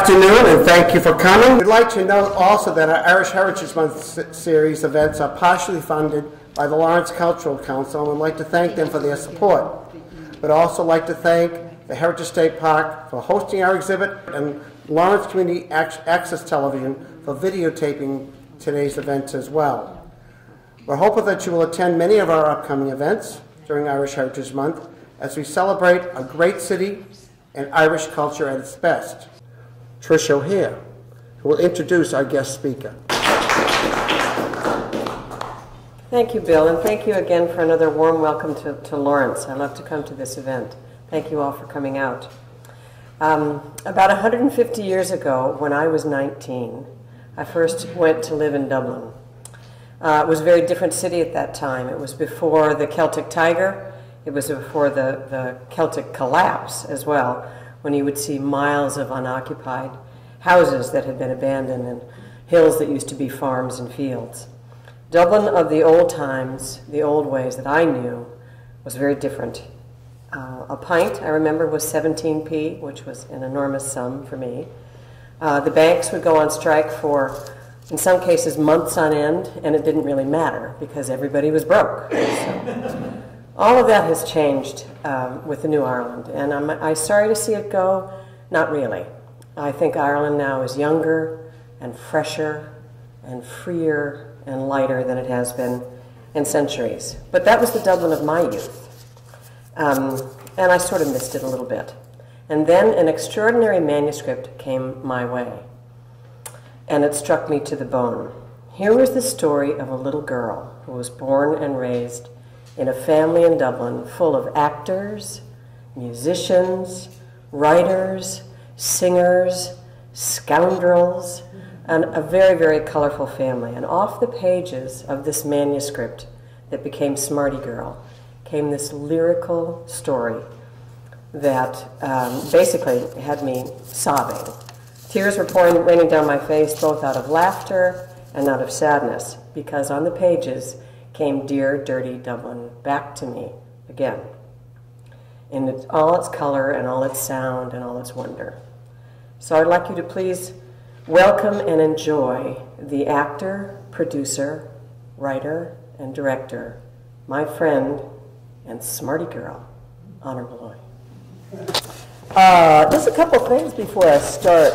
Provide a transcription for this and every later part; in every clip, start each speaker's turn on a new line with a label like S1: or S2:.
S1: afternoon, and thank you for coming. We'd like to note also that our Irish Heritage Month series events are partially funded by the Lawrence Cultural Council, and we'd like to thank them for their support. We'd also like to thank the Heritage State Park for hosting our exhibit and Lawrence Community Access Television for videotaping today's events as well. We're hopeful that you will attend many of our upcoming events during Irish Heritage Month as we celebrate a great city and Irish culture at its best. Trish O'Hare, who will introduce our guest speaker.
S2: Thank you, Bill, and thank you again for another warm welcome to Lawrence. I love to come to this event. Thank you all for coming out. About 150 years ago, when I was 19, I first went to live in Dublin. It was a very different city at that time. It was before the Celtic Tiger. It was before the Celtic collapse as well, when you would see miles of unoccupied houses that had been abandoned and hills that used to be farms and fields. Dublin of the old times, the old ways that I knew, was very different. A pint, I remember, was 17p, which was an enormous sum for me. The banks would go on strike for, in some cases, months on end, and it didn't really matter because everybody was broke. So, all of that has changed with the new Ireland, and I'm sorry to see it go. Not really. I think Ireland now is younger and fresher and freer and lighter than it has been in centuries. But that was the Dublin of my youth, and I sort of missed it a little bit. And then an extraordinary manuscript came my way, and it struck me to the bone. Here was the story of a little girl who was born and raised in a family in Dublin full of actors, musicians, writers, singers, scoundrels, and a very, very colorful family. And off the pages of this manuscript that became Smarty Girl came this lyrical story that basically had me sobbing. Tears were raining down my face, both out of laughter and out of sadness, because on the pages came dear, dirty Dublin back to me again, in all its color and all its sound and all its wonder. So I'd like you to please welcome and enjoy the actor, producer, writer, and director, my friend and Smarty Girl, Honor Malloy.
S3: Just a couple things before I start.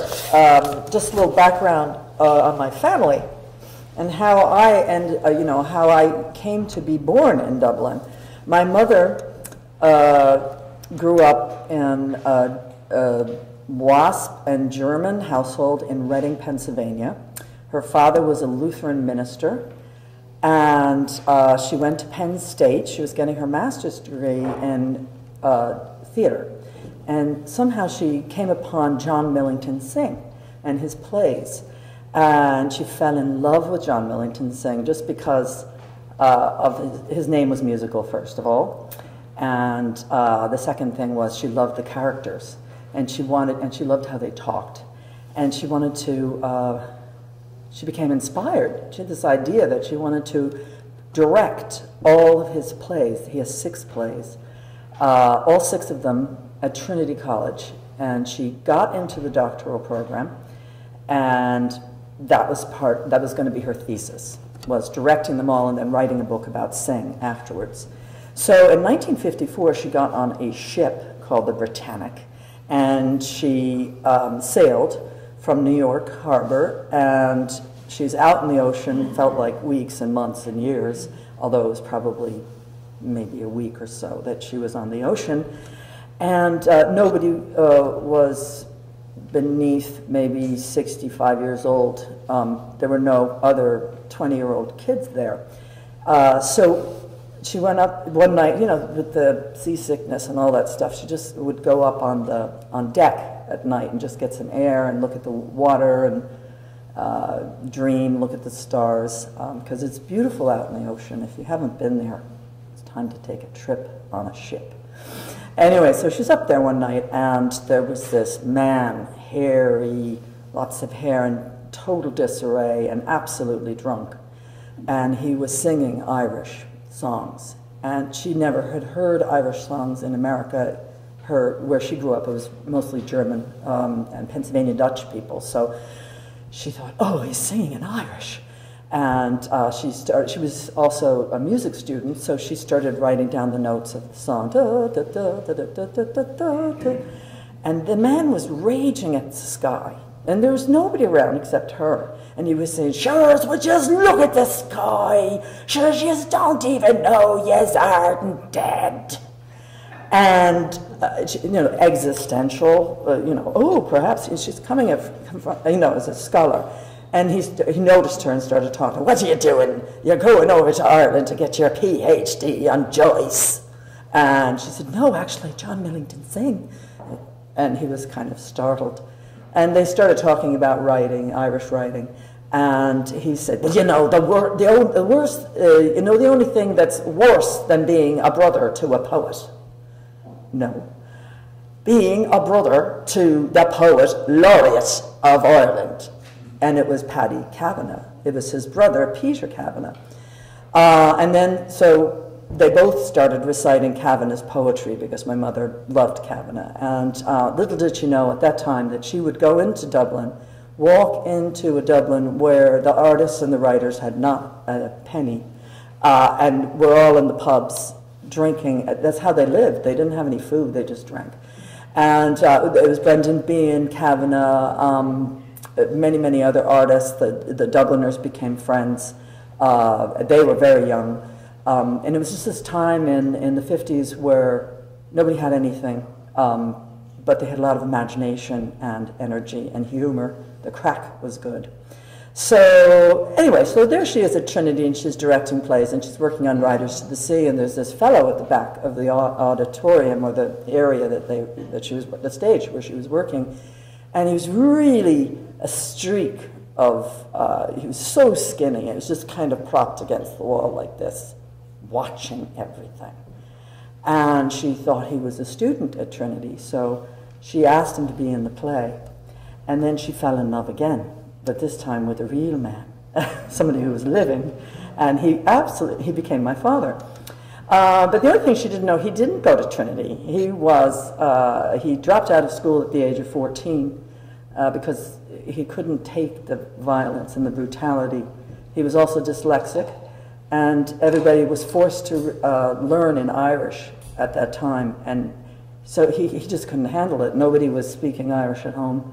S3: Just a little background on my family and how how I came to be born in Dublin. My mother grew up in a WASP and German household in Reading, Pennsylvania. Her father was a Lutheran minister, and she went to Penn State. She was getting her master's degree in theater, and somehow she came upon John Millington Synge and his plays. And she fell in love with John Millington Synge just because of his name was musical, first of all. And the second thing was she loved the characters. And she loved how they talked. And she wanted to, she became inspired. She had this idea that she wanted to direct all of his plays. He has 6 plays, all 6 of them at Trinity College. And she got into the doctoral program, and that was going to be her thesis, was directing them all and then writing a book about Synge afterwards. So in 1954, she got on a ship called the Britannic, and she sailed from New York Harbor, and she's out in the ocean, felt like weeks and months and years, although it was probably maybe a week or so that she was on the ocean, and nobody was beneath maybe 65 years old. There were no other 20-year-old kids there. So she went up one night, with the seasickness and all that stuff, she just would go up on deck at night and just get some air and look at the water and dream, look at the stars, because it's beautiful out in the ocean. If you haven't been there, it's time to take a trip on a ship. Anyway, so she's up there one night, and there was this man, hairy, lots of hair, in total disarray, and absolutely drunk. And he was singing Irish songs. And she never had heard Irish songs in America where she grew up, it was mostly German and Pennsylvania Dutch people. So she thought, oh, he's singing in Irish. And she was also a music student, so she started writing down the notes of the song. Da, da, da, da, da, da, da, da, da. And the man was raging at the sky. And there was nobody around except her. And he was saying, "Sure, would just look at the sky. Sure, you don't even know yous aren't dead." And, existential, oh, perhaps she's coming as a scholar. And he noticed her and started talking. "What are you doing? You're going over to Ireland to get your PhD on Joyce." And she said, "No, actually, John Millington Synge." And he was kind of startled. And they started talking about writing, Irish writing. And he said, "Well, the only thing that's worse than being a brother to a poet." No. Being a brother to the poet laureate of Ireland. And it was Paddy Kavanagh. It was his brother, Peter Kavanagh. And then, so they both started reciting Kavanagh's poetry because my mother loved Kavanagh. And little did she know at that time that she would go into Dublin, walk into a Dublin where the artists and the writers had not a penny, and were all in the pubs drinking. That's how they lived. They didn't have any food. They just drank. And it was Brendan Behan, Kavanagh, many, many other artists. The Dubliners became friends. They were very young. And it was just this time in the 50s where nobody had anything, but they had a lot of imagination and energy and humor. The crack was good. So anyway, so there she is at Trinity, and she's directing plays, and she's working on Riders to the Sea, and there's this fellow at the back of the auditorium, or the area the stage where she was working, and he was really a streak of, he was so skinny, it was just kind of propped against the wall like this, watching everything. And she thought he was a student at Trinity, so she asked him to be in the play. And then she fell in love again, but this time with a real man, somebody who was living, and he became my father. But the other thing she didn't know, he didn't go to Trinity. He dropped out of school at the age of 14 because he couldn't take the violence and the brutality. He was also dyslexic, and everybody was forced to learn in Irish at that time, and so he just couldn't handle it. Nobody was speaking Irish at home.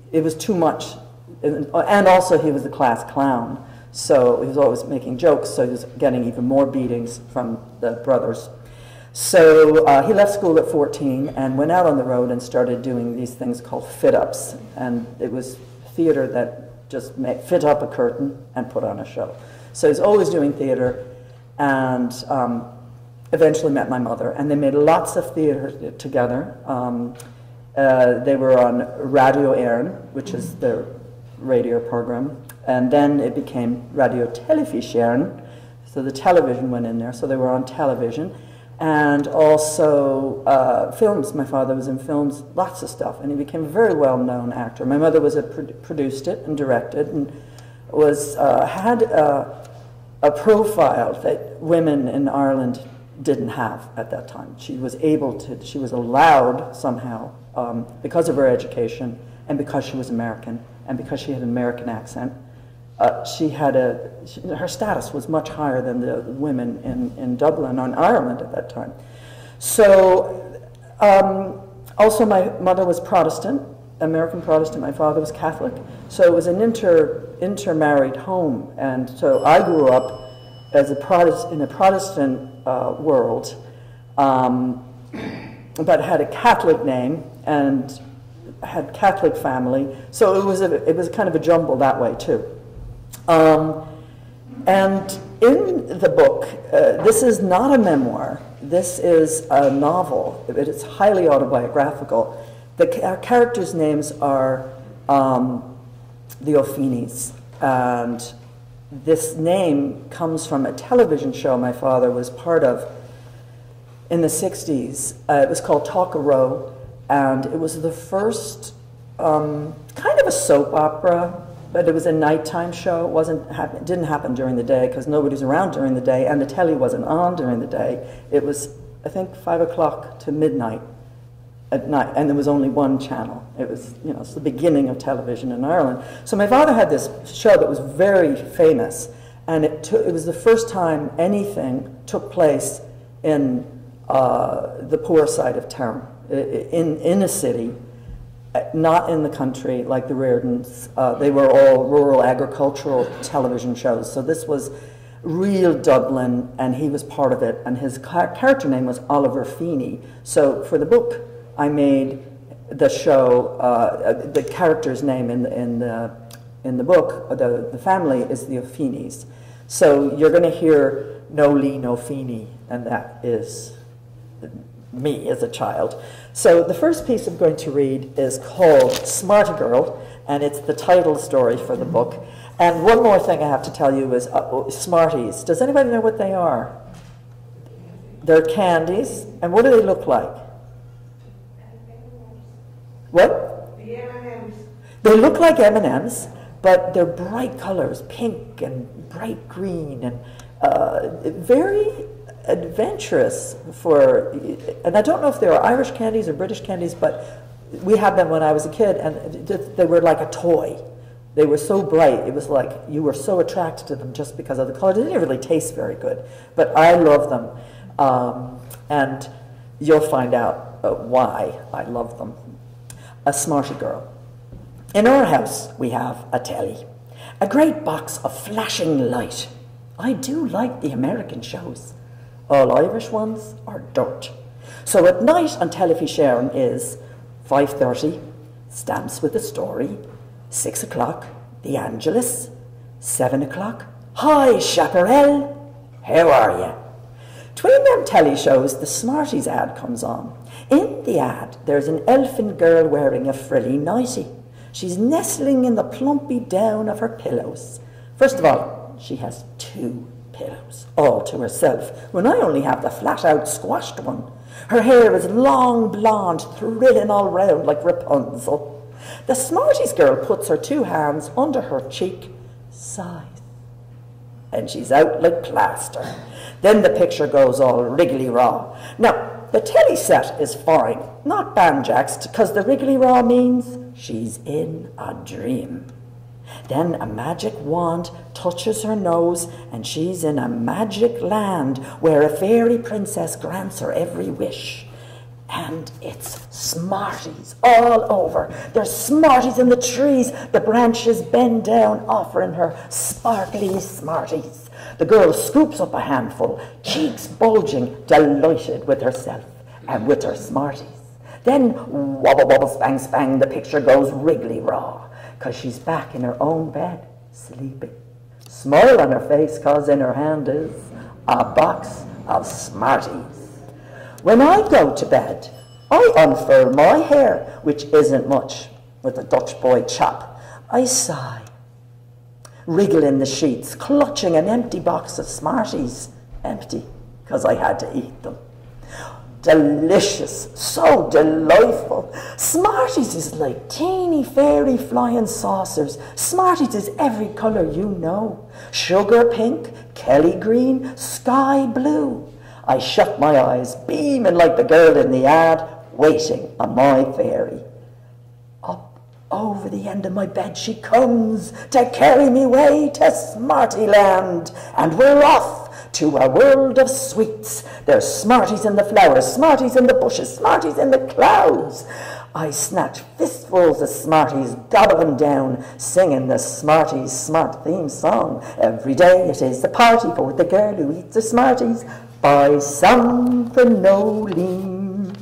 S3: It was too much, and also he was a class clown, so he was always making jokes, so he was getting even more beatings from the brothers. So he left school at 14 and went out on the road and started doing these things called fit-ups, and it was theater that just fit up a curtain and put on a show. So he's always doing theater, and eventually met my mother, and they made lots of theater together. They were on Radio Éireann, which is the radio program, and then it became Radio Telefís, so the television went in there, so they were on television, and also films. My father was in films, lots of stuff, and he became a very well-known actor. My mother produced it and directed, and had a profile that women in Ireland didn't have at that time. She was allowed somehow, because of her education and because she was American and because she had an American accent, her status was much higher than the women in Dublin or in Ireland at that time. So, also my mother was Protestant, American Protestant, my father was Catholic, so it was an intermarried home, and so I grew up as in a Protestant world, but had a Catholic name and had Catholic family, so it was kind of a jumble that way too. And in the book, this is not a memoir, this is a novel, it's highly autobiographical. The characters' names are the O'Feeneys, and this name comes from a television show my father was part of in the 60s. It was called Talk a Row, and it was the first kind of a soap opera, but it was a nighttime show. It didn't happen during the day because nobody was around during the day, and the telly wasn't on during the day. It was I think, 5 o'clock to midnight at night, and there was only one channel. It was, it's the beginning of television in Ireland. So my father had this show that was very famous, and it was the first time anything took place in the poor side of town, in a city, not in the country like the Reardons. They were all rural agricultural television shows. So this was real Dublin, and he was part of it, and his character name was Oliver Feeney. So for the book, I made the show, the character's name in the book, the family is the O'Feeneys. So you're going to hear no Lee, no Feeney, and that is me as a child. So the first piece I'm going to read is called Smarty Girl, and it's the title story for the book. And one more thing I have to tell you is Smarties. Does anybody know what they are? They're candies. And what do they look like? What?
S4: The M&Ms.
S3: They look like M&Ms, but they're bright colors, pink and bright green, and very adventurous and I don't know if they were Irish candies or British candies, but we had them when I was a kid, and they were like a toy. They were so bright, it was like you were so attracted to them just because of the color. They didn't really taste very good, but I love them, and you'll find out why I love them. A Smarty Girl. In our house, we have a telly, a great box of flashing light. I do like the American shows. All Irish ones are dirt. So at night on Telefishern is 5:30, Stamps with a Story, 6 o'clock, The Angelus, 7 o'clock, Hi Chaparral, how are you? Between them telly shows, the Smarties ad comes on. In the ad, there's an elfin girl wearing a frilly nightie. She's nestling in the plumpy down of her pillows. First of all, she has 2 pillows, all to herself, when I only have the flat-out squashed one. Her hair is long blonde, thrilling all round like Rapunzel. The Smarties girl puts her 2 hands under her cheek, sighs, and she's out like plaster. Then the picture goes all wriggly raw. Now, the telly set is fine, not banjaxed, because the wriggly raw means she's in a dream. Then a magic wand touches her nose, and she's in a magic land where a fairy princess grants her every wish. And it's Smarties all over. There's Smarties in the trees. The branches bend down, offering her sparkly Smarties. The girl scoops up a handful, cheeks bulging, delighted with herself and with her Smarties. Then, wobble, wobble, spang, spang, the picture goes wriggly raw, 'cause she's back in her own bed, sleeping. Smile on her face, 'cause in her hand is a box of Smarties. When I go to bed, I unfurl my hair, which isn't much, with a Dutch boy chop. I sigh, wriggle in the sheets, clutching an empty box of Smarties. Empty, 'cause I had to eat them. Delicious, so delightful. Smarties is like teeny fairy flying saucers. Smarties is every colour you know. Sugar pink, Kelly green, sky blue. I shut my eyes, beaming like the girl in the ad, waiting on my fairy. Up over the end of my bed she comes to carry me away to Smarty Land, and we're off to a world of sweets. There's Smarties in the flowers, Smarties in the bushes, Smarties in the clouds. I snatch fistfuls of Smarties, gobble them down, singing the Smarties Smart theme song. Every day it is a party for the girl who eats her Smarties. Buy some for Nolene.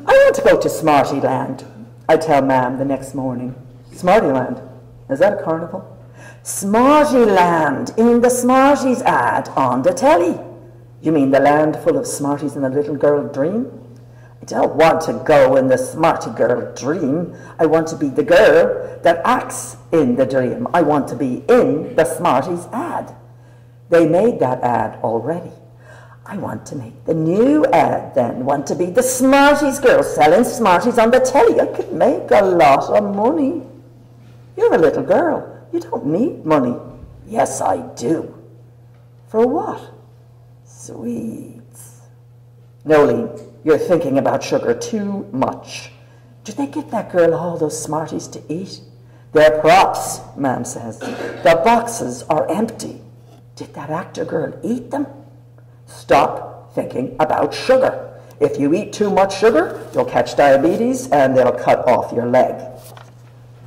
S3: I want to go to Smarty Land, I tell Mam the next morning. Smarty Land? Is that a carnival? Smarty Land, in the Smarties ad on the telly. You mean the land full of Smarties in a little girl dream? I don't want to go in the Smarty girl dream. I want to be the girl that acts in the dream. I want to be in the Smarties ad. They made that ad already. I want to make the new ad then. Want to be the Smarties girl selling Smarties on the telly. I could make a lot of money. You're a little girl. You don't need money. Yes, I do. For what? Sweets. Nolene, you're thinking about sugar too much. Did they give that girl all those Smarties to eat? They're props, Ma'am says. The boxes are empty. Did that actor girl eat them? Stop thinking about sugar. If you eat too much sugar, you'll catch diabetes and they'll cut off your leg.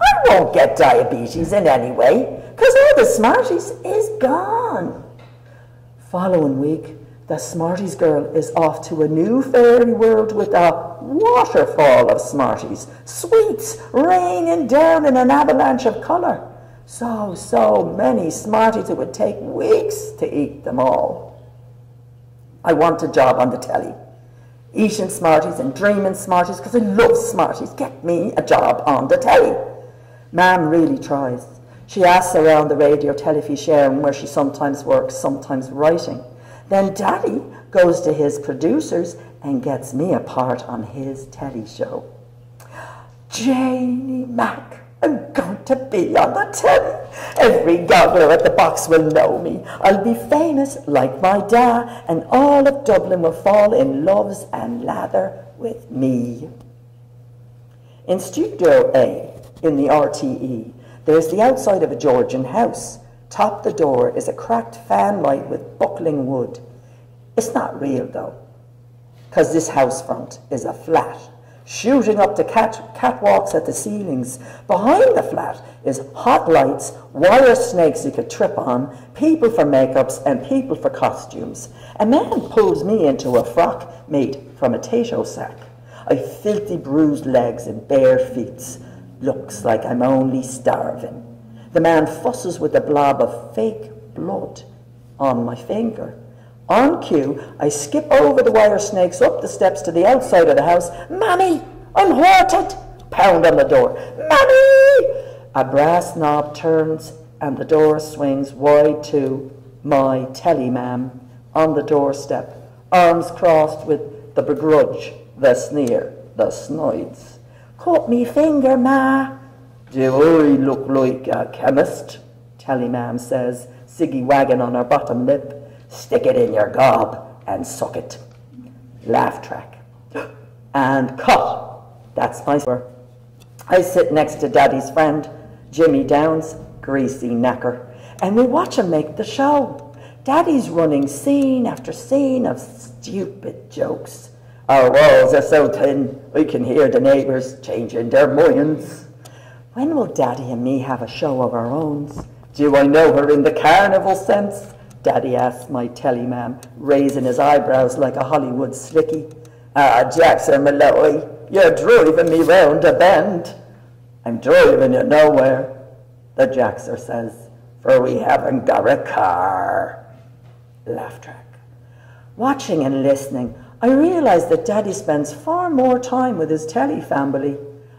S3: I won't get diabetes in any way, because all the Smarties is gone. Following week, the Smarties girl is off to a new fairy world with a waterfall of Smarties, sweets raining down in an avalanche of colour. So many Smarties it would take weeks to eat them all. I want a job on the telly. Eating Smarties and dreaming Smarties, because I love Smarties. Get me a job on the telly. Ma'am really tries. She asks around the radio telly sharing where she sometimes works, sometimes writing. Then Daddy goes to his producers and gets me a part on his telly show. Janie Mac, I'm going to be on the telly. Every gobbler at the box will know me. I'll be famous like my da, and all of Dublin will fall in loves and lather with me. In Studio A, in the RTE, there's the outside of a Georgian house. Top the door is a cracked fan light with buckling wood. It's not real though, because this house front is a flat, shooting up to catwalks at the ceilings. Behind the flat is hot lights, wire snakes you could trip on, people for makeups and people for costumes. A man pulls me into a frock made from a tato sack. I've filthy bruised legs and bare feet. Looks like I'm only starving. The man fusses with a blob of fake blood on my finger. On cue, I skip over the wire snakes up the steps to the outside of the house. Mammy, I'm hurted. Pound on the door. Mammy! A brass knob turns and the door swings wide to my telly ma'am on the doorstep, arms crossed with the begrudge, the sneer, the snides. Cut me finger, ma. Do I look like a chemist? Telly ma'am says, ciggy wagging on her bottom lip. Stick it in your gob and suck it. Laugh track. And cut. That's my swear. I sit next to Daddy's friend, Jimmy Downs, greasy knacker, and we watch him make the show. Daddy's running scene after scene of stupid jokes. Our walls are so thin, we can hear the neighbours changing their minds. When will Daddy and me have a show of our own? Do I know her in the carnival sense? Daddy asks my telly man, raising his eyebrows like a Hollywood slicky. Jackson Malloy, you're driving me round a bend. I'm driving you nowhere, the Jackser says, for we haven't got a car. Laugh track. Watching and listening, I realise that Daddy spends far more time with his telly family.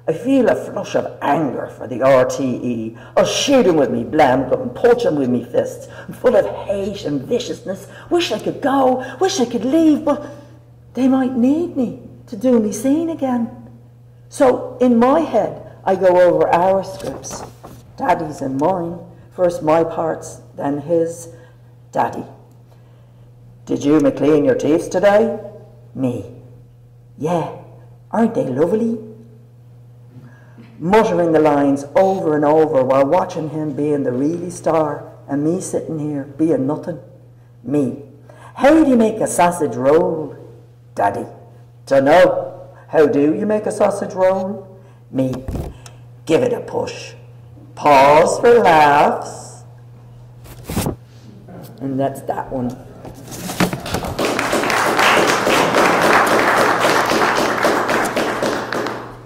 S3: I feel a flush of anger for the RTE. Oh, shoot him with me blam and punch him with me fists. I'm full of hate and viciousness. Wish I could go, wish I could leave, but they might need me to do me scene again. So in my head, I go over our scripts. Daddy's and mine. First my parts, then his. Daddy. Did you clean your teeth today? Me. Yeah. Aren't they lovely? Muttering the lines over and over while watching him being the really star and me sitting here being nothing. Me. How do you make a sausage roll? Daddy. Dunno. How do you make a sausage roll? Me. Give it a push. Pause for laughs. And that's that one.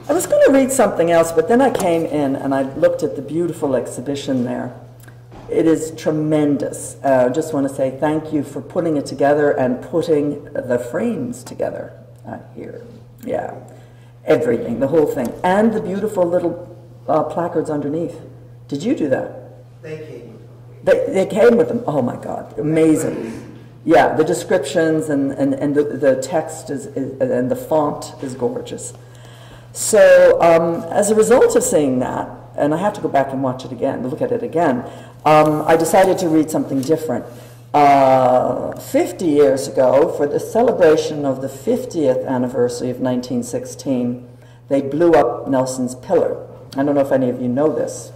S3: I was going to read something else, but then I came in and I looked at the beautiful exhibition there. It is tremendous. I just want to say thank you for putting it together and putting the frames together here. Yeah, everything, the whole thing. And the beautiful little placards underneath. Did you do that?
S1: They came.
S3: They came with them. Oh my God, amazing. Yeah, the descriptions and the text and the font is gorgeous. So as a result of seeing that, and I have to go back and watch it again, look at it again, I decided to read something different. 50 years ago, for the celebration of the 50th anniversary of 1916, they blew up Nelson's pillar. I don't know if any of you know this.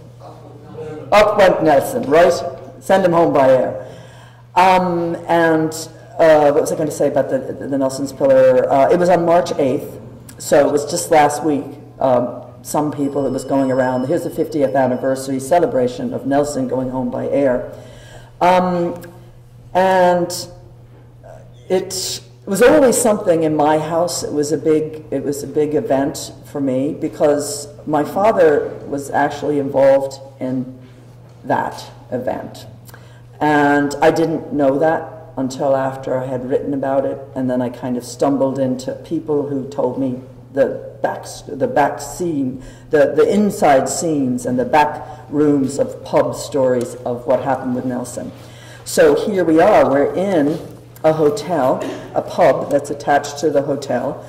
S3: Up went Nelson, right? Send him home by air. What was I going to say about the Nelson's pillar? It was on March 8th, so it was just last week. Some people, it was going around, here's the 50th anniversary celebration of Nelson going home by air. And it was always something in my house. It was a big event for me because my father was actually involved in that event. And I didn't know that until after I had written about it, and then I kind of stumbled into people who told me the back scene, the inside scenes and the back rooms of pub stories of what happened with Nelson. So here we are, we're in a hotel, a pub that's attached to the hotel.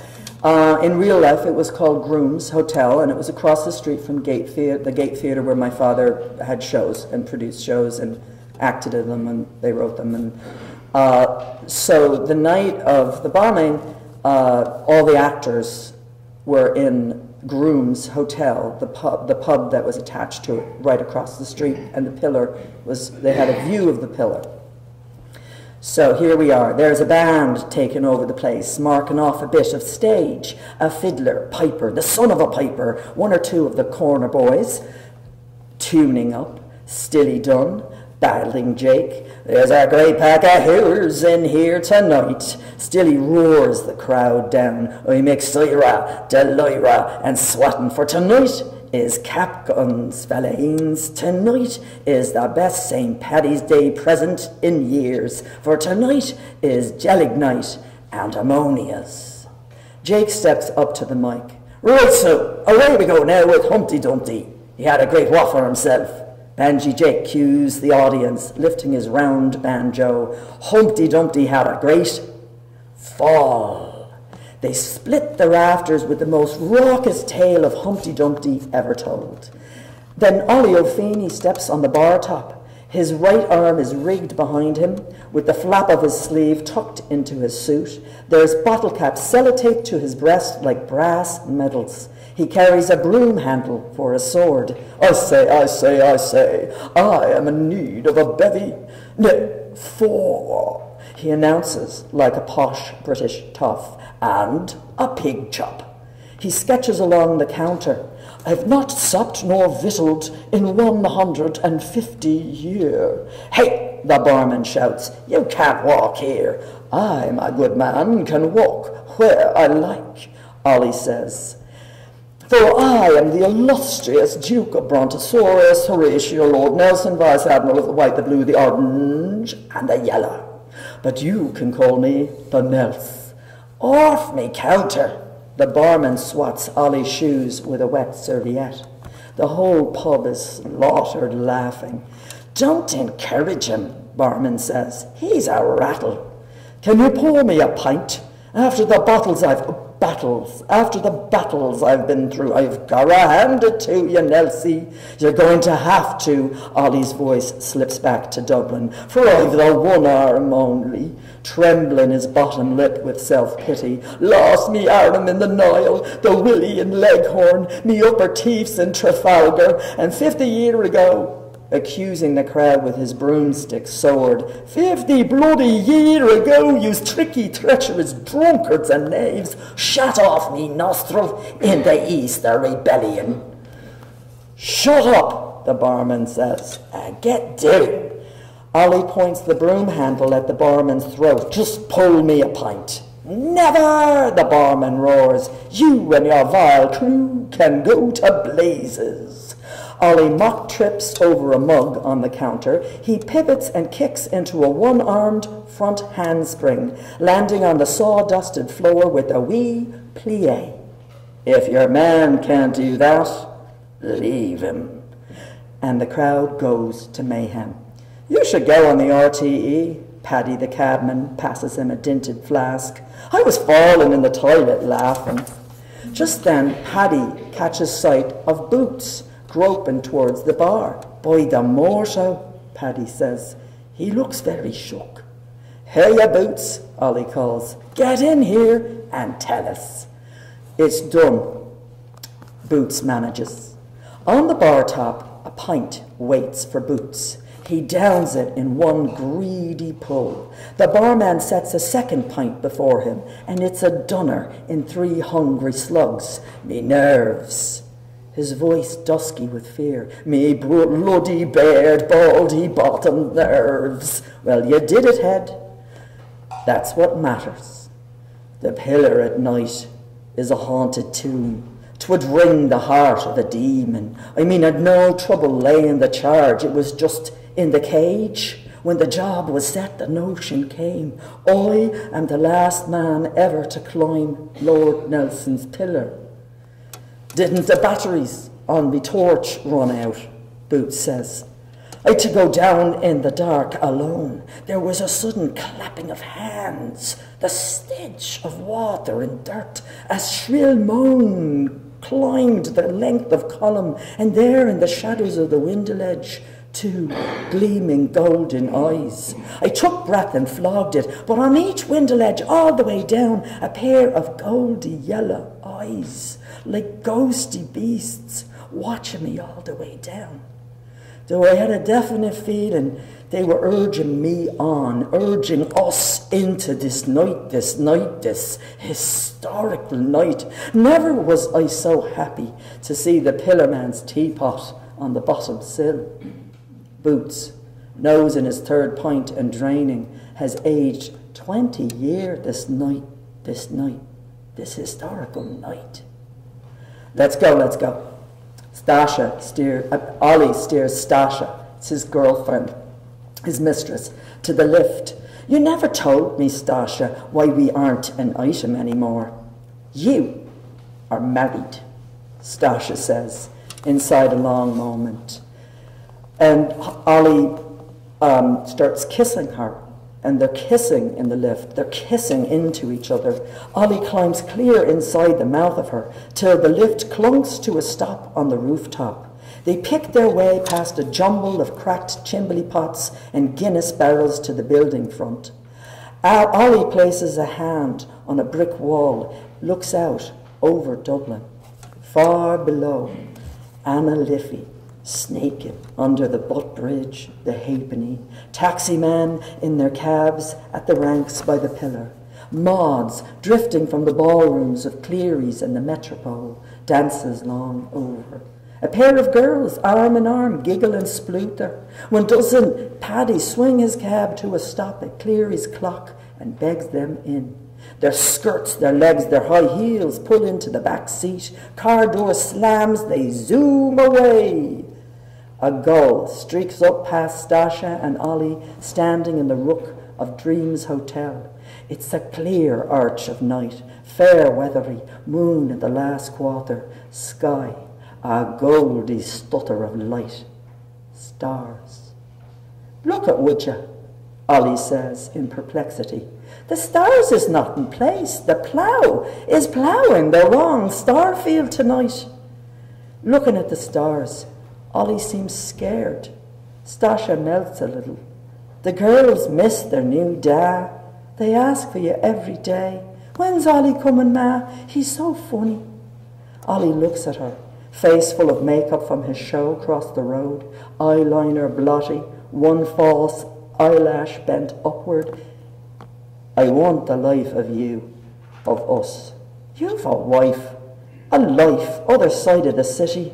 S3: In real life, it was called Groom's Hotel, and it was across the street from the Gate Theatre where my father had shows and produced shows and acted in them, and they wrote them. And so the night of the bombing, all the actors were in Groom's Hotel, the pub that was attached to it, right across the street, and the pillar they had a view of the pillar. So here we are, there's a band taking over the place, marking off a bit of stage, a fiddler, piper, the son of a piper, one or two of the corner boys, tuning up, Stilly Dunn, battling Jake. There's a great pack of hewers in here tonight. Stilly roars the crowd down. I make Syra, Delira, and swatting for tonight is cap guns, fellaheens. Tonight is the best St. Paddy's Day present in years, for tonight is Jellig Night and ammonias. Jake steps up to the mic. Right, so away we go now with Humpty Dumpty. He had a great waffle himself. Banji Jake cues the audience, lifting his round banjo. Humpty Dumpty had a great fall. They split the rafters with the most raucous tale of Humpty Dumpty ever told. Then Ollie O'Feeney steps on the bar top. His right arm is rigged behind him, with the flap of his sleeve tucked into his suit. There's bottle caps sellotaped to his breast like brass medals. He carries a broom handle for a sword. I say, I am in need of a bevy. No, 4, he announces like a posh British toff, and a pig chop. He sketches along the counter. I've not supped nor victualled in 150 year. Hey, the barman shouts, you can't walk here. I, my good man, can walk where I like, Ollie says. For I am the illustrious Duke of Brontosaurus, Horatio, Lord Nelson, Vice Admiral of the White, the Blue, the Orange, and the Yellow. But you can call me the Nels. Off me counter. The barman swats Ollie's shoes with a wet serviette. The whole pub is slaughtered laughing. Don't encourage him, barman says. He's a rattle. Can you pour me a pint? After the battles I've been through, I've gotta hand it to you, Nelsie. You're going to have to. Ollie's voice slips back to Dublin. For I've the one arm only. Trembling his bottom lip with self-pity. Lost me arm in the Nile, the Willie in Leghorn, me upper teeths in Trafalgar, and 50 year ago, accusing the crowd with his broomstick sword. 50 bloody year ago, yous tricky, treacherous drunkards and knaves, shut off me nostril in the Easter Rebellion. Shut up, the barman says, and get down. Ollie points the broom handle at the barman's throat. Just pull me a pint. Never, the barman roars. You and your vile crew can go to blazes. Ollie mock trips over a mug on the counter. He pivots and kicks into a one-armed front handspring, landing on the sawdusted floor with a wee plie. If your man can't do that, leave him. And the crowd goes to mayhem. You should go on the RTE. Paddy the cabman passes him a dinted flask. I was falling in the toilet laughing. Just then Paddy catches sight of Boots groping towards the bar. By the mortal, Paddy says. He looks very shook. "Hiya, Boots," Ollie calls. "Get in here and tell us." "It's done," Boots manages. On the bar top, a pint waits for Boots. He downs it in one greedy pull. The barman sets a second pint before him, and it's a dunner in 3 hungry slugs. "Me nerves," his voice dusky with fear. "Me bloody bared, baldy-bottomed nerves." "Well, you did it, Head. That's what matters. The pillar at night is a haunted tomb. 'Twould wring the heart of a demon. I mean, I'd no trouble laying the charge. It was just in the cage. When the job was set, the notion came. I am the last man ever to climb Lord Nelson's pillar. Didn't the batteries on me torch run out?" Boots says. "I to go down in the dark alone. There was a sudden clapping of hands, the stench of water and dirt. A shrill moan climbed the length of column, and there in the shadows of the window ledge, 2 gleaming golden eyes. I took breath and flogged it, but on each window ledge all the way down, a pair of goldy yellow eyes, like ghosty beasts, watching me all the way down. Though I had a definite feeling they were urging me on, urging us into this historical night. Never was I so happy to see the pillarman's teapot on the bottom sill." Boots, nose in his 3rd pint and draining, has aged 20 years this historical night. Let's go. Ollie steers Stasha, it's his girlfriend, his mistress, to the lift. "You never told me, Stasha, why we aren't an item anymore." "You are married," Stasha says, inside a long moment. And Ollie starts kissing her, and they're kissing in the lift. They're kissing into each other. Ollie climbs clear inside the mouth of her till the lift clunks to a stop on the rooftop. They pick their way past a jumble of cracked chimney pots and Guinness barrels to the building front. Ollie places a hand on a brick wall, looks out over Dublin. Far below, Anna Liffey, snaking under the Butt Bridge, the halfpenny, taxi-men in their cabs at the ranks by the pillar, moths drifting from the ballrooms of Cleary's and the Metropole, dances long over. A pair of girls, arm in arm, giggle and splutter, when doesn't Paddy swing his cab to a stop at Cleary's clock and begs them in. Their skirts, their legs, their high heels pull into the back seat. Car door slams, they zoom away. A gull streaks up past Stasha and Ollie, standing in the rook of Dreams Hotel. It's a clear arch of night, fair weathery, moon in the last quarter, sky, a goldy stutter of light, stars. "Look at, would you?" Ollie says in perplexity. "The stars is not in place. The plough is ploughing the wrong star field tonight." Looking at the stars, Ollie seems scared. Stasha melts a little. "The girls miss their new dad. They ask for you every day. 'When's Ollie coming, Ma? He's so funny.'" Ollie looks at her, face full of makeup from his show across the road, eyeliner blotty, one false eyelash bent upward. "I want the life of you, of us. You've a wife, a life other side of the city.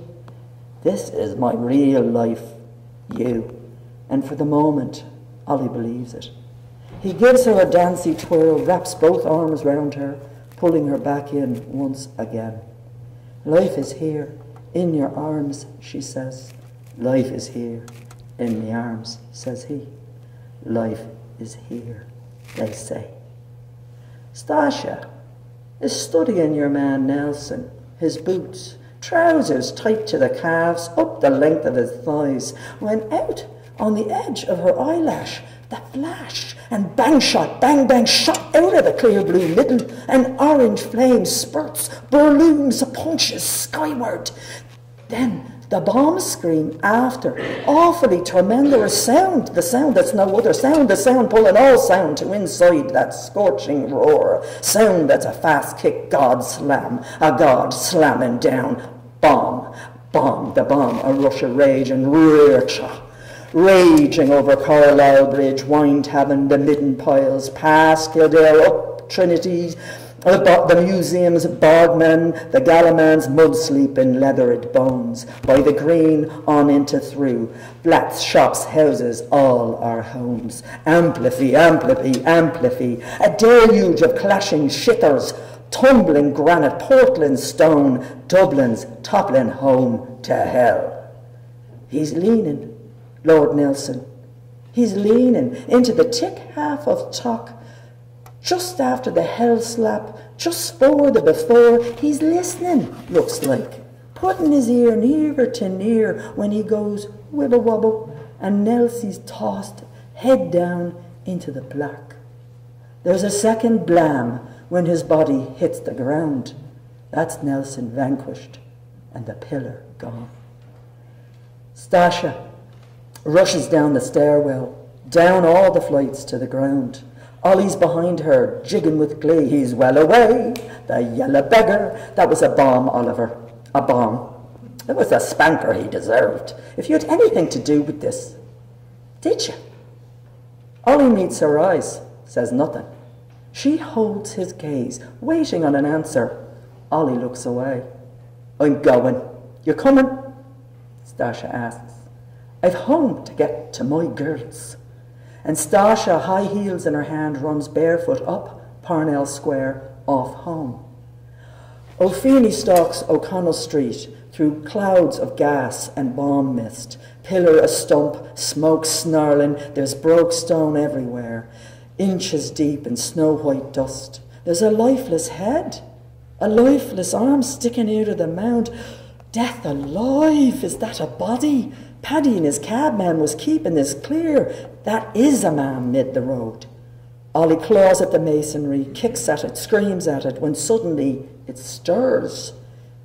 S3: This is my real life, you." And for the moment, Ollie believes it. He gives her a dancey twirl, wraps both arms round her, pulling her back in once again. "Life is here, in your arms," she says. "Life is here, in my arms," says he. "Life is here," they say. Stasha is studying your man Nelson, his boots, trousers tight to the calves, up the length of his thighs, when out on the edge of her eyelash, the flash and bang shot, bang bang shot out of the clear blue middle, an orange flame spurts, balloons, punches skyward. Then The bomb scream after, awfully tremendous sound, the sound that's no other sound, the sound pulling all sound to inside that scorching roar, sound that's a fast kick God slam, a God slamming down, bomb, bomb, the bomb, a rush of rage and raging over Carlisle Bridge, Wine Tavern, the Midden Piles, past Kildare, up Trinity's, the museum's Bogman, the Galliman's mud sleeping leathered bones, by the green on into through, flats, shops, houses, all our homes, amplify, a deluge of clashing shithers, tumbling granite, Portland stone, Dublin's toppling home to hell. He's leaning, Lord Nelson, he's leaning into the tick half of talk, just after the hell slap, just for the before, he's listening, looks like, putting his ear nearer to near when he goes wibble wobble, and Nelsie's tossed head down into the black. There's a second blam when his body hits the ground. That's Nelson vanquished, and the pillar gone. Stasha rushes down the stairwell, down all the flights to the ground. Ollie's behind her, jigging with glee. He's well away, the yellow beggar. That was a bomb, Oliver, a bomb. It was a spanker he deserved. If you had anything to do with this, did you? Ollie meets her eyes, says nothing. She holds his gaze, waiting on an answer. Ollie looks away. I'm going. You coming? Stasha asks. I've home to get to my girls. And Stasha, high heels in her hand, runs barefoot up Parnell Square, off home. O'Feeney stalks O'Connell Street through clouds of gas and bomb mist, pillar a stump, smoke snarling, there's broke stone everywhere, inches deep in snow-white dust. There's a lifeless head, a lifeless arm sticking out of the mound. Death alive, is that a body? Paddy and his cabman was keeping this clear. That is a man mid the road. Ollie claws at the masonry, kicks at it, screams at it, when suddenly it stirs.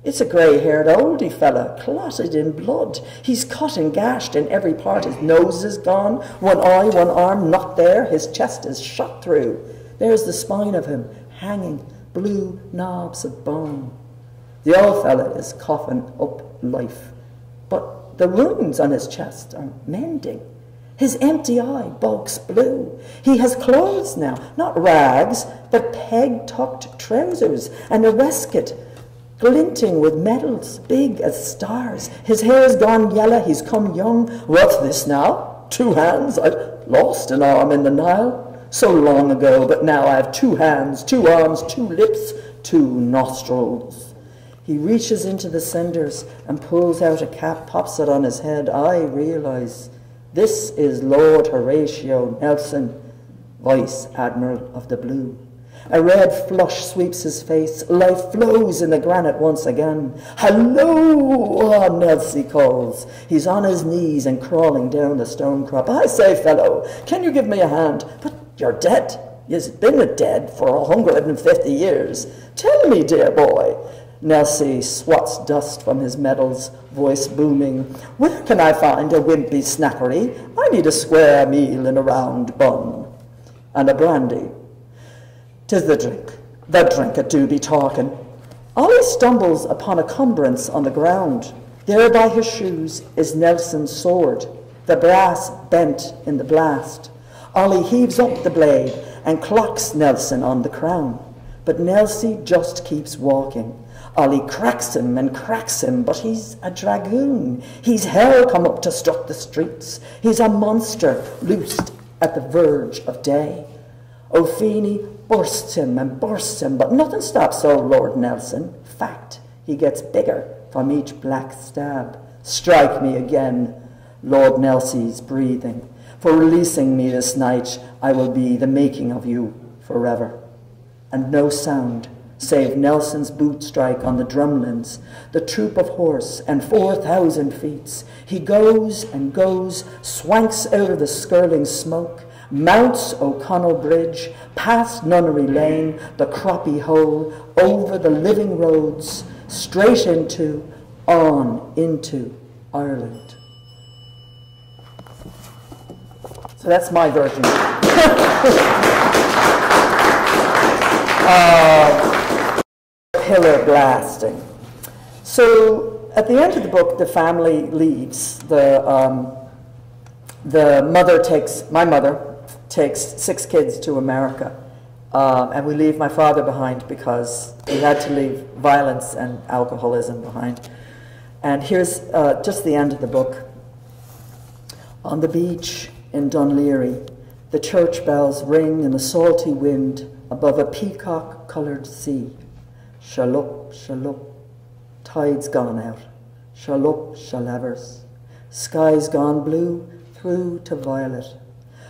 S3: It's a grey-haired oldie fella, clotted in blood. He's cut and gashed in every part. His nose is gone, one eye, one arm not there. His chest is shot through. There's the spine of him, hanging, blue knobs of bone. The old fella is coughing up life, but the wounds on his chest are mending. His empty eye bulks blue. He has clothes now, not rags, but peg-tucked trousers and a waistcoat glinting with medals big as stars. His hair's gone yellow, he's come young. What's this now? 2 hands? I lost an arm in the Nile so long ago, but now I have 2 hands, 2 arms, 2 lips, 2 nostrils. He reaches into the cinders and pulls out a cap, pops it on his head. I realise this is Lord Horatio Nelson, Vice Admiral of the Blue. A red flush sweeps his face. Life flows in the granite once again. Hello, oh, Nelsie calls. He's on his knees and crawling down the stone crop. I say, fellow, can you give me a hand? But you're dead. You've been dead for 150 years. Tell me, dear boy. Nelsie swats dust from his medals, voice booming. Where can I find a wimpy snackery? I need a square meal in a round bun. And a brandy. 'Tis the drink it do be talking. Ollie stumbles upon a cumbrance on the ground. There by his shoes is Nelson's sword, the brass bent in the blast. Ollie heaves up the blade and clocks Nelson on the crown. But Nelsie just keeps walking. Ollie cracks him, but he's a dragoon. He's hell come up to strut the streets. He's a monster loosed at the verge of day. O'Feeney bursts him, but nothing stops old Lord Nelson. Fact, he gets bigger from each black stab. Strike me again, Lord Nelsie's breathing. For releasing me this night, I will be the making of you forever. And no sound, save Nelson's boot strike on the drumlins, the troop of horse and 4,000 feet. He goes and goes, swanks out of the skirling smoke, mounts O'Connell Bridge, past Nunnery Lane, the Croppy Hole, over the living roads, straight into, on into Ireland. So that's my version. Pillar blasting. So at the end of the book, the family leaves. My mother takes 6 kids to America. And we leave my father behind because he had to leave violence and alcoholism behind. And here's just the end of the book. On the beach in Dunleary, the church bells ring in the salty wind above a peacock-coloured sea. Shalop, shalop, tide's gone out. Shalop, shalavers, sky's gone blue through to violet.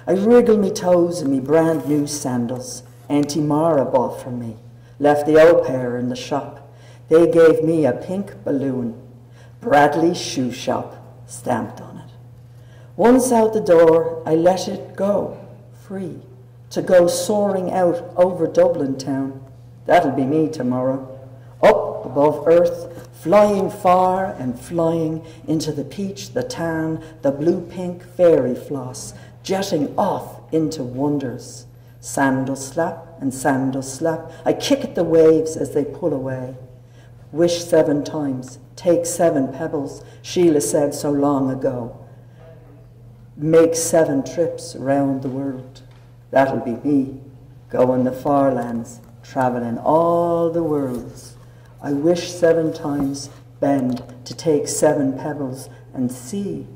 S3: I wriggle me toes in me brand new sandals. Auntie Mara bought for me, left the old pair in the shop. They gave me a pink balloon, Bradley's shoe shop, stamped on it. Once out the door, I let it go, free, to go soaring out over Dublin town. That'll be me tomorrow, up above earth, flying far and flying into the peach, the tan, the blue-pink fairy floss, jetting off into wonders. Sandal slap and sandal slap, I kick at the waves as they pull away. Wish 7 times, take 7 pebbles, Sheila said so long ago. Make 7 trips round the world. That'll be me, going the far lands, traveling all the worlds. I wish 7 times, bend to take 7 pebbles and see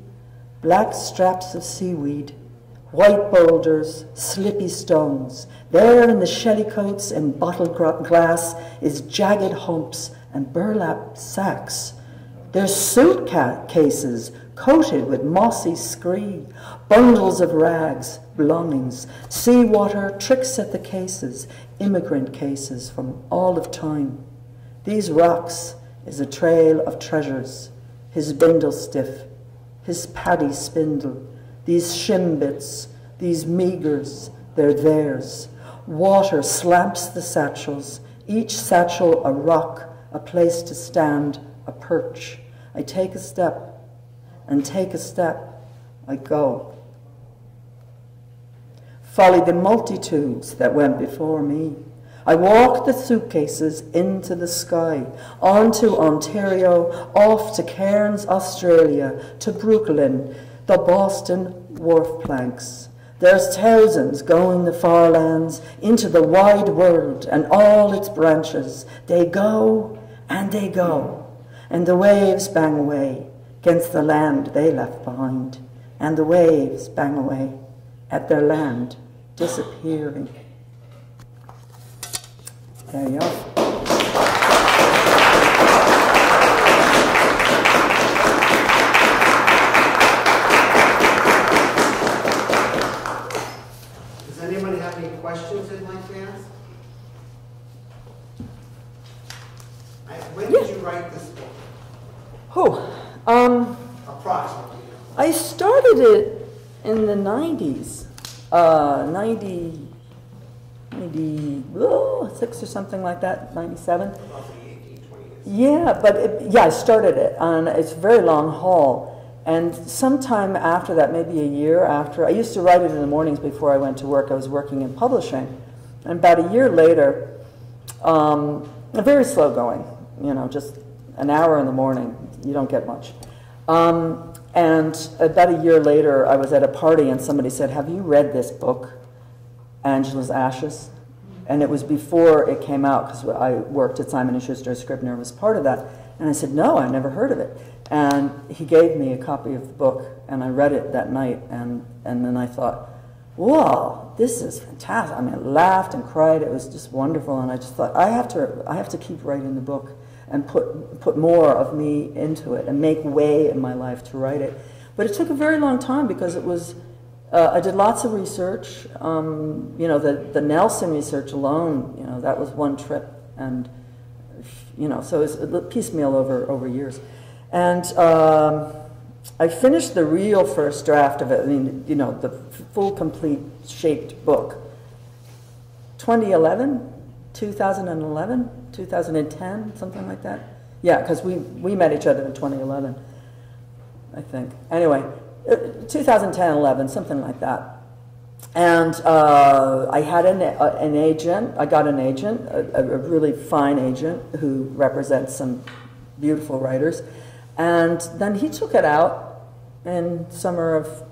S3: black straps of seaweed, white boulders, slippy stones. There in the shellycoats and bottled glass is jagged humps and burlap sacks. There's suitcases coated with mossy scree, bundles of rags, belongings, seawater tricks at the cases, immigrant cases from all of time. These rocks is a trail of treasures, his bindle stiff, his paddy spindle, these shimbits, these meagres, they're theirs. Water slamps the satchels, each satchel a rock, a place to stand, a perch. I take a step, and take a step, I go. Folly the multitudes that went before me. I walk the suitcases into the sky, on to Ontario, off to Cairns, Australia, to Brooklyn, the Boston wharf planks. There's thousands going the far lands into the wide world and all its branches. They go and they go, and the waves bang away against the land they left behind, and the waves bang away at their land disappearing. There you are.
S1: Does anybody have any questions they'd like to ask? When did you write this book? Approximately.
S3: I started it in the 90s, 96 or something like that, 97.
S1: Roughly 18, 20 years.
S3: Yeah, but I started it, and it's a very long haul. And sometime after that, maybe a year after, I used to write it in the mornings before I went to work. I was working in publishing. And about a year later, very slow going, just an hour in the morning, you don't get much. And about a year later, I was at a party and somebody said, "Have you read this book, Angela's Ashes?" And it was before it came out, because I worked at Simon & Schuster, Scribner was part of that. And I said, "No, I never heard of it." And he gave me a copy of the book, and I read it that night, and then I thought, "Whoa, this is fantastic." I mean, I laughed and cried. It was just wonderful, and I just thought, I have to keep writing the book and put more of me into it and make way in my life to write it. But it took a very long time because it was, I did lots of research. The Nelson research alone, that was one trip, and so it was piecemeal over years. And I finished the real first draft of it. I mean, the full, complete, shaped book. 2011, 2010, something like that. Yeah, because we met each other in 2011. I think. Anyway, 2010, 11, something like that. And I had an agent. I got an agent, a really fine agent who represents some beautiful writers. And then he took it out in summer of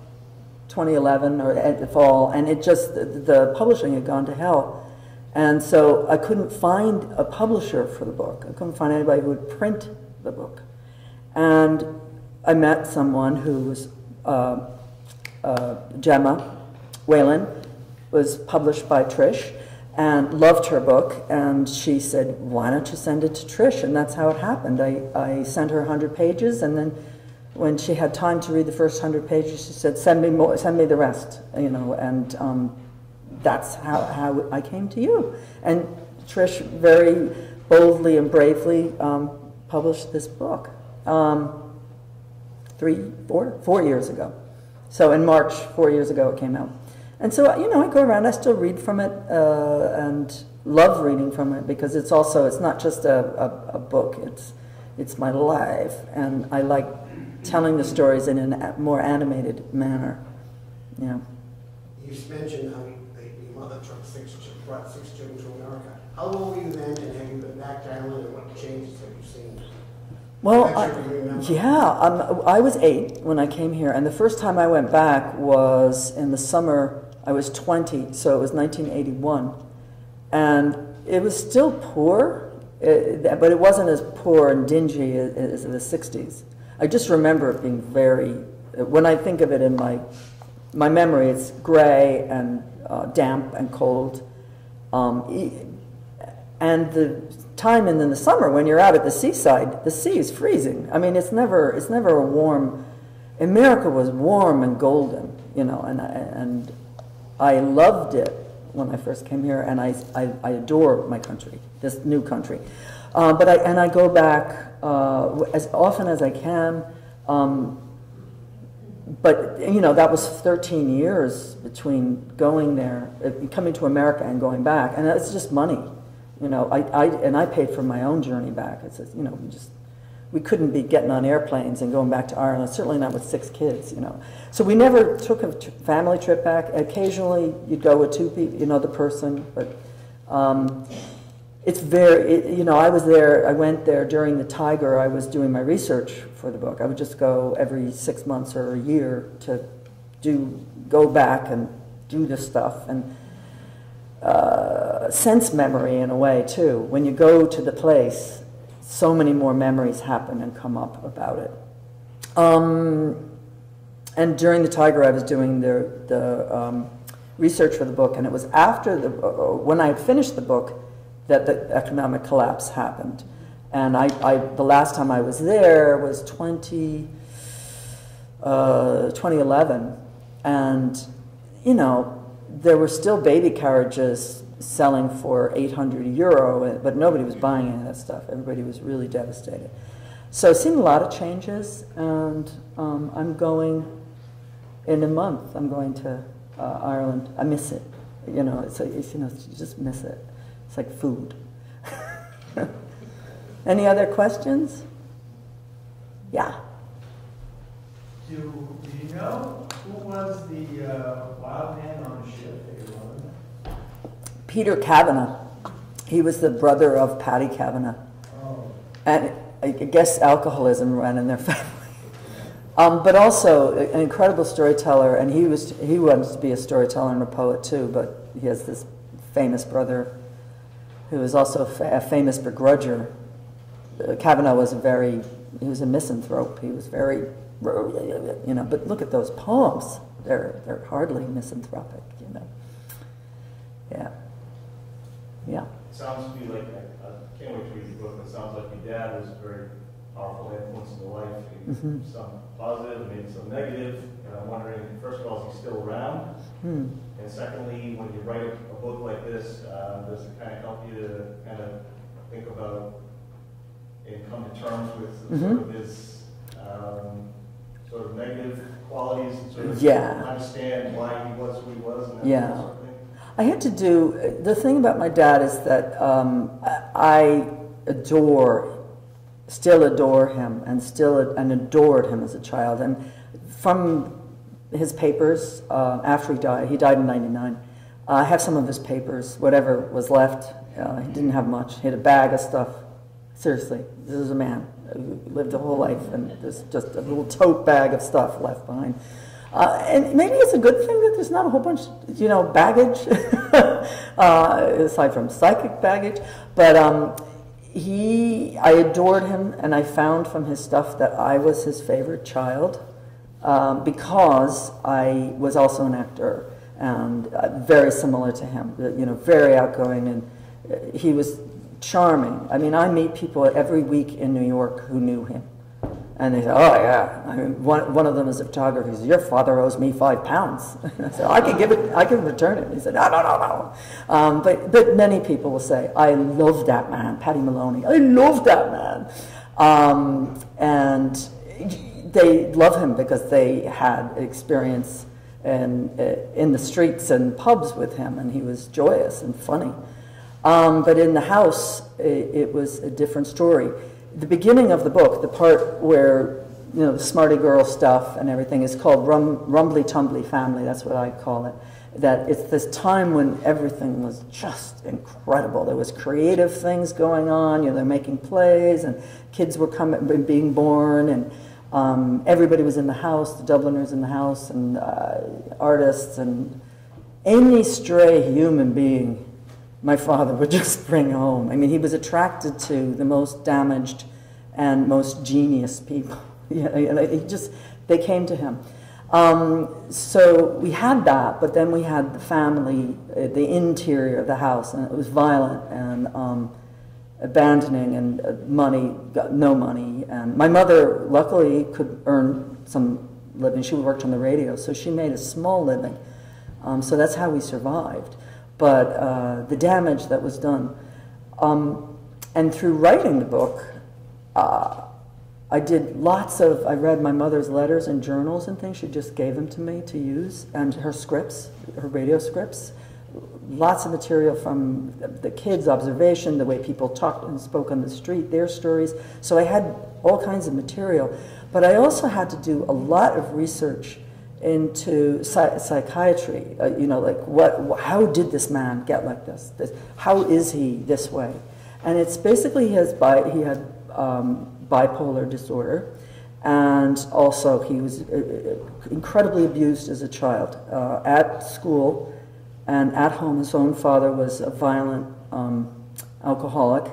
S3: 2011 or at the fall, and it just, the publishing had gone to hell. And so I couldn't find a publisher for the book. I couldn't find anybody who would print the book. And I met someone who was Gemma Whalen, was published by Trish, and loved her book, and she said, why don't you send it to Trish? And that's how it happened. I sent her 100 pages, and then when she had time to read the first 100 pages, she said, send me more, send me the rest, you know, and that's how I came to you. And Trish very boldly and bravely published this book 4 years ago. So in March, 4 years ago, it came out. And so, you know, I go around, I still read from it and love reading from it, because it's also, it's not just a book, it's my life, and I like telling the stories in a more animated manner. Yeah.
S1: You mentioned how your mother brought six children to America. How old were you then, and have you been back to Ireland, and what changes have you seen?
S3: Well, I was 8 when I came here, and the first time I went back was in the summer. I was 20, so it was 1981, and it was still poor, but it wasn't as poor and dingy as in the 60s. I just remember it being very, when I think of it in my memory, it's gray and damp and cold, and the time in the summer when you're out at the seaside, the sea is freezing. I mean, it's never a warm. America was warm and golden, you know, and I loved it when I first came here, and I adore my country, this new country. But I go back as often as I can. But you know, that was 13 years between going there, coming to America, and going back, and it's just money. You know, I paid for my own journey back. It's just, you know, we couldn't be getting on airplanes and going back to Ireland, certainly not with 6 kids, you know. So we never took a family trip back. Occasionally you'd go with 2 people, you know, the person, but it's very, you know, I went there during the Tiger. I was doing my research for the book. I would just go every 6 months or a year to go back and do this stuff, and sense memory in a way too. When you go to the place, so many more memories happen and come up about it. And during the Tiger, I was doing the research for the book, and it was after when I had finished the book that the economic collapse happened. And the last time I was there was 2011, and you know, there were still baby carriages selling for €800, but nobody was buying any of that stuff. Everybody was really devastated. So I've seen a lot of changes, and I'm going in a month. I'm going to Ireland. I miss it. You know, it's you know, you just miss it. It's like food. Any other questions? Yeah.
S4: Do you know who was the wild man on the ship that you're on?
S3: Peter Kavanagh. He was the brother of Paddy Kavanagh.
S4: Oh.
S3: And I guess alcoholism ran in their family. But also an incredible storyteller, and he wants to be a storyteller and a poet too, but he has this famous brother who is also a famous begrudger. Kavanagh was he was a misanthrope. He was very, you know, but look at those poems. They're hardly misanthropic, you know. Yeah. Yeah.
S5: Sounds to me like, I can't wait to read the book, but it sounds like your dad was a very powerful influence in your life. Some positive, maybe some negative. And I'm wondering, first of all, is he still around? And secondly, when you write a book like this, does it kind of help you to kind of think about and come to terms with sort of his sort of negative qualities, and sort of understand why he was who he was, and that sort of thing?
S3: I had to do, the thing about my dad is that I adore still adore him and adored him as a child. And from his papers, after he died in '99, I have some of his papers, whatever was left. He didn't have much. He had a bag of stuff. Seriously, this is a man who lived a whole life, and there's just a little tote bag of stuff left behind. And maybe it's a good thing that there's not a whole bunch, baggage, aside from psychic baggage. But I adored him, and I found from his stuff that I was his favorite child because I was also an actor, and very similar to him, very outgoing, and he was charming. I mean, I meet people every week in New York who knew him. And they say, oh, yeah. I mean, one of them is a photographer. He said, your father owes me £5. I said, I can return it. He said, no. But many people will say, I love that man, Paddy Maloney. I love that man. And they love him because they had experience in the streets and pubs with him, and he was joyous and funny. But in the house, it was a different story. The beginning of the book, the part where, the Smarty girl stuff and everything is called Rumbly Tumbly Family, that's what I call it. That it's this time when everything was just incredible. There was creative things going on, they're making plays, and kids were being born, and everybody was in the house, the Dubliners in the house, and artists, and any stray human being my father would just bring home. I mean, he was attracted to the most damaged and most genius people. They came to him. So we had that, but then we had the family, the interior of the house, and it was violent and abandoning, and no money. And my mother, luckily, could earn some living. She worked on the radio, so she made a small living. So that's how we survived. But the damage that was done. And through writing the book, I read my mother's letters and journals and things. She just gave them to me to use, and her scripts, her radio scripts. Lots of material from the kids' observation, the way people talked and spoke on the street, their stories. So I had all kinds of material. But I also had to do a lot of research into psychiatry, how did this man get like this? How is he this way? And it's basically he had bipolar disorder, and also he was incredibly abused as a child at school and at home. His own father was a violent alcoholic,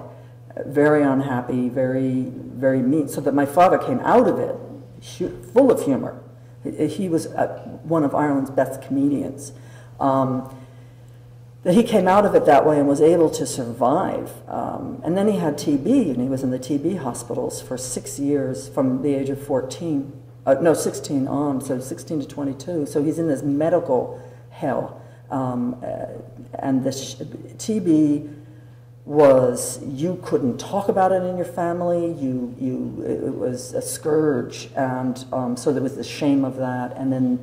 S3: very unhappy, very, very mean, so that my father came out of it full of humor. He was one of Ireland's best comedians. That he came out of it that way and was able to survive. And then he had TB, and he was in the TB hospitals for 6 years from the age of 16 on, so 16 to 22. So he's in this medical hell. And the TB was, you couldn't talk about it in your family, it was a scourge, and so there was the shame of that, and then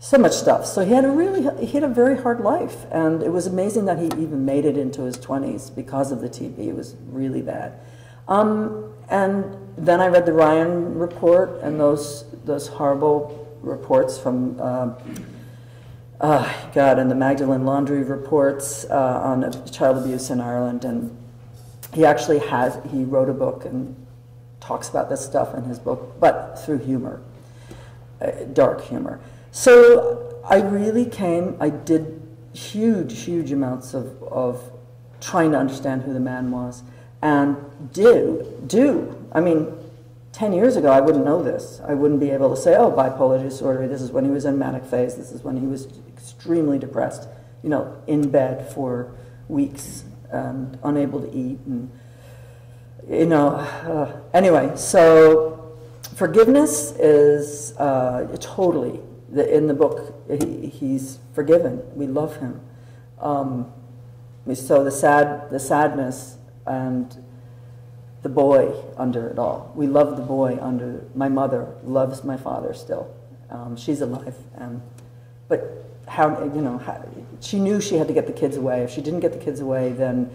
S3: so much stuff. So he had a very hard life, and it was amazing that he even made it into his 20s because of the TB. It was really bad. And then I read the Ryan report and those horrible reports from and the Magdalene Laundrie reports on child abuse in Ireland, and he wrote a book and talks about this stuff in his book, but through humor, dark humor. So I did huge amounts of trying to understand who the man was, and I mean, 10 years ago, I wouldn't know this. I wouldn't be able to say, oh, bipolar disorder, this is when he was in manic phase, this is when he was extremely depressed, in bed for weeks and unable to eat. And, anyway, so forgiveness is totally, in the book, he's forgiven. We love him. So the sadness and the boy under it all. We love the boy under. My mother loves my father still. She's alive, but she knew she had to get the kids away. If she didn't get the kids away, then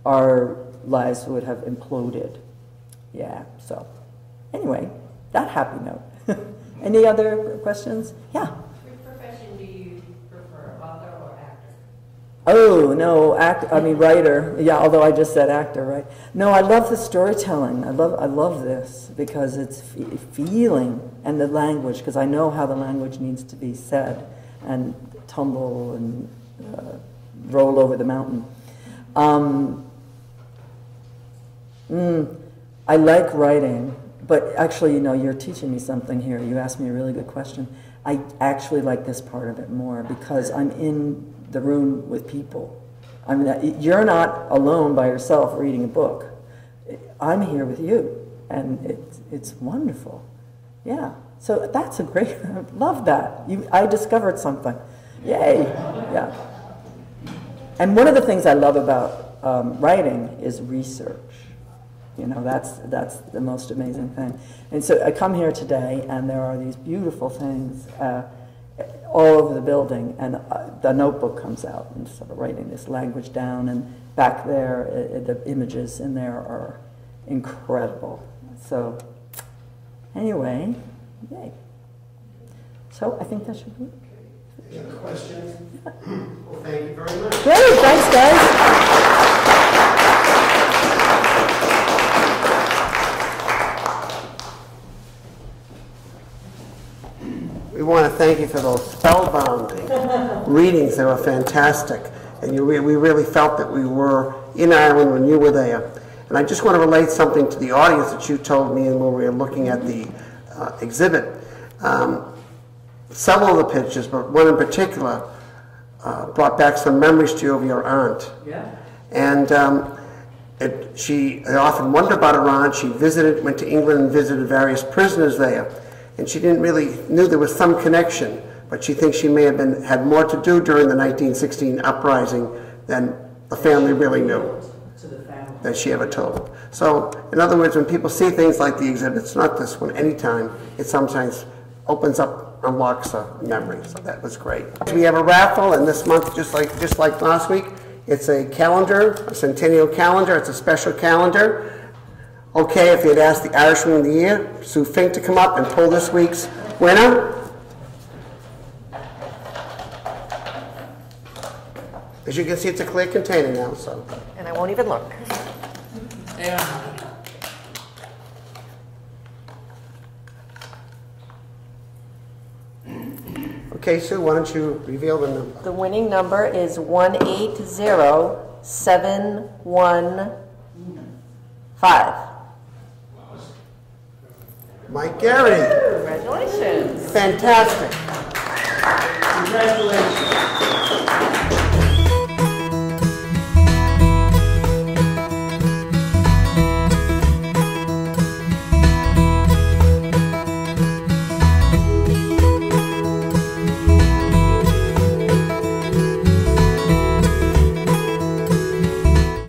S3: our lives would have imploded. Yeah, so anyway, that happy note. Any other questions? Yeah.
S6: Which profession do you prefer, author or actor?
S3: Oh, no, writer. Yeah, although I just said actor, right? No, I love the storytelling. I love this because it's feeling and the language, because I know how the language needs to be said and tumble and roll over the mountain. I like writing, but actually, you're teaching me something here. You asked me a really good question. I actually like this part of it more because I'm in the room with people. I mean, you're not alone by yourself reading a book. I'm here with you, and it's wonderful. Yeah, so that's a great, I love that. I discovered something. Yay, yeah. And one of the things I love about writing is research. That's the most amazing thing. And so I come here today, and there are these beautiful things all over the building, and the notebook comes out and sort of writing this language down, and back there, the images in there are incredible. So anyway, yay. So I think that should be it.
S1: Any other questions? Well, thank you very much.
S3: Great, thanks guys.
S1: We want to thank you for those spellbounding readings. They were fantastic. And we really felt that we were in Ireland when you were there. And I just want to relate something to the audience that you told me when we were looking at the exhibit. Several of the pictures, but one in particular, brought back some memories to you of your aunt.
S3: Yeah.
S1: And I often wondered about her aunt. She went to England and visited various prisoners there. And she didn't really knew there was some connection, but she thinks she may have had more to do during the 1916 uprising than the family really knew, that she ever told. So, in other words, when people see things like the exhibits, not this one, anytime, it sometimes opens up, unlocks a memory. So that was great. We have a raffle, and this month, just like last week, it's a calendar, a centennial calendar. It's a special calendar. Okay, if you'd asked the Irishman of the Year, Sue Fink, to come up and pull this week's winner. As you can see, it's a clear container now, so.
S2: And I won't even look.
S1: Okay, Sue, why don't you reveal the number?
S2: The winning number is 180715.
S1: Mike Garrity.
S2: Congratulations.
S1: Fantastic.
S4: Congratulations.